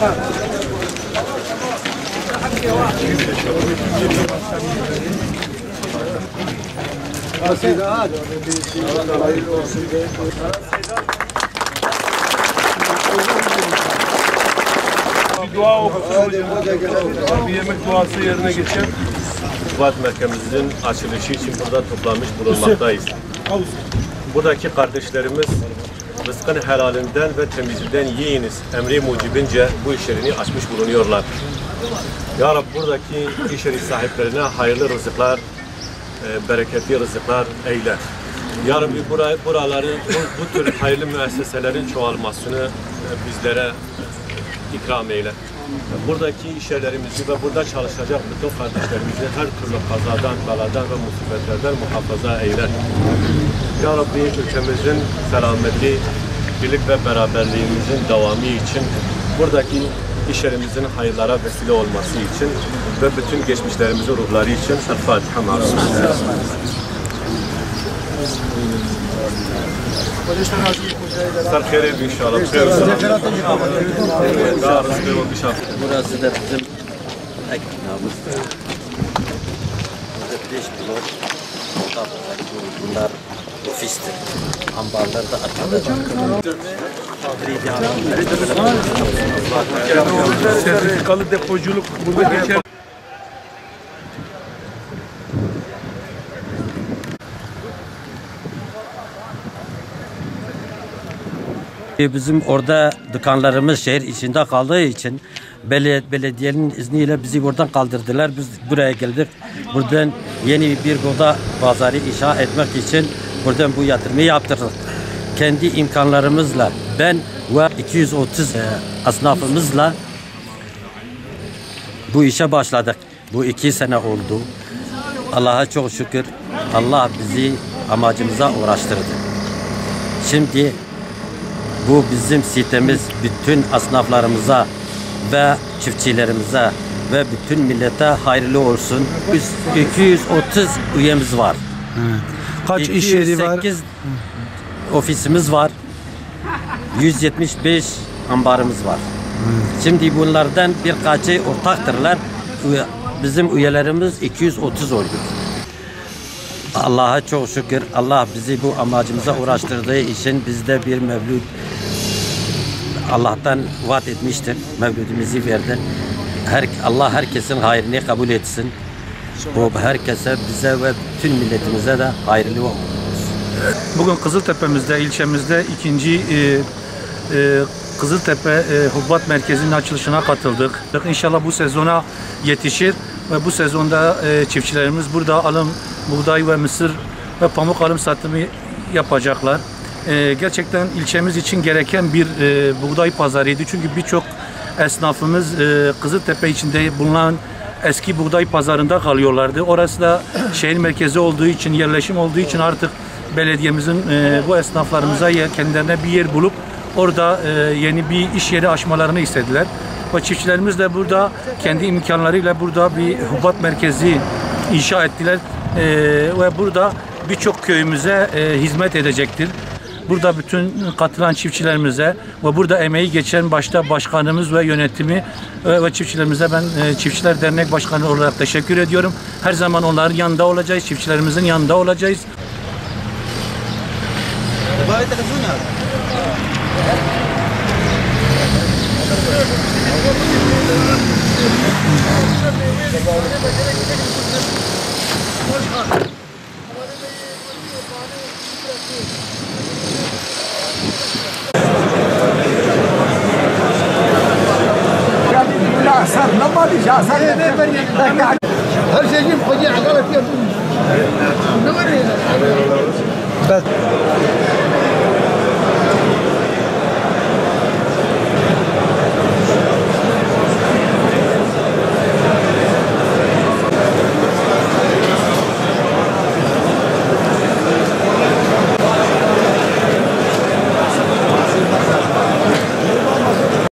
Bir dua okusun hocam. Bir yemek duası yerine geçer. Hubat merkezimizin açılışı için burada toplanmış bulunmaktayız. Buradaki kardeşlerimiz rızkın helalinden ve temizinden yiyiniz emri mucibince bu iş yerini açmış bulunuyorlar. Ya Rabbi buradaki iş yeri sahiplerine hayırlı rızıklar, bereketli rızıklar eyle. Ya Rabbi buraları, bu tür hayırlı müesseselerin çoğalmasını bizlere ikram eyle. Buradaki iş yerlerimizi ve burada çalışacak bütün kardeşlerimizi her türlü kazadan, beladan ve musibetlerden muhafaza eyle. Ya Rabbi ülkemizin selameti, birlik ve beraberliğimizin devamı için, buradaki iş yerimizin hayırlara vesile olması için ve bütün geçmişlerimizin ruhları için El-Fatiha maruz. Sar khairin inşallah. Burası da bizim ekibimiz. Burada 5 blok bunlar ofistir. Ambarlar da açılır. Sertifikalı depoculuk burada geçer. Bizim orada dükkanlarımız şehir içinde kaldığı için belediyenin izniyle bizi buradan kaldırdılar. Biz buraya geldik. Buradan yeni bir gıda pazarı inşa etmek için buradan bu yatırımı yaptırdık. Kendi imkanlarımızla ben ve 230 esnafımızla bu işe başladık. Bu 2 sene oldu. Allah'a çok şükür. Allah bizi amacımıza uğraştırdı. Şimdi bu bizim sitemiz bütün esnaflarımıza ve çiftçilerimize ve bütün millete hayırlı olsun. 230 üyemiz var. Kaç iş yeri var? 208 ofisimiz var. 175 ambarımız var. Şimdi bunlardan birkaçı ortaktırlar. Bizim üyelerimiz 230 oldu. Allah'a çok şükür. Allah bizi bu amacımıza uğraştırdığı için bizde bir mevlüt Allah'tan vaat etmiştir. Mevlüdümüzü verdi. Allah herkesin hayrını kabul etsin. Bu herkese, bize ve bütün milletimize de hayırlı olsun. Bugün Kızıltepe'mizde, ilçemizde ikinci Kızıltepe Hubat Merkezi'nin açılışına katıldık. İnşallah bu sezona yetişir ve bu sezonda çiftçilerimiz burada buğday ve mısır ve pamuk alım satımı yapacaklar. Gerçekten ilçemiz için gereken bir buğday pazarıydı. Çünkü birçok esnafımız Kızıltepe içinde bulunan eski buğday pazarında kalıyorlardı. Orası da şehir merkezi olduğu için, yerleşim olduğu için artık belediyemizin bu esnaflarımıza kendilerine bir yer bulup orada yeni bir iş yeri açmalarını istediler. Ve çiftçilerimiz de burada kendi imkanlarıyla burada bir hubat merkezi inşa ettiler ve burada birçok köyümüze hizmet edecektir. Burada bütün katılan çiftçilerimize ve burada emeği geçen başta başkanımız ve yönetimi ve çiftçilerimize ben Çiftçiler Dernek Başkanı olarak teşekkür ediyorum. Her zaman onların yanında olacağız, çiftçilerimizin yanında olacağız. هر شيء يجيب خدي عقلك يا بس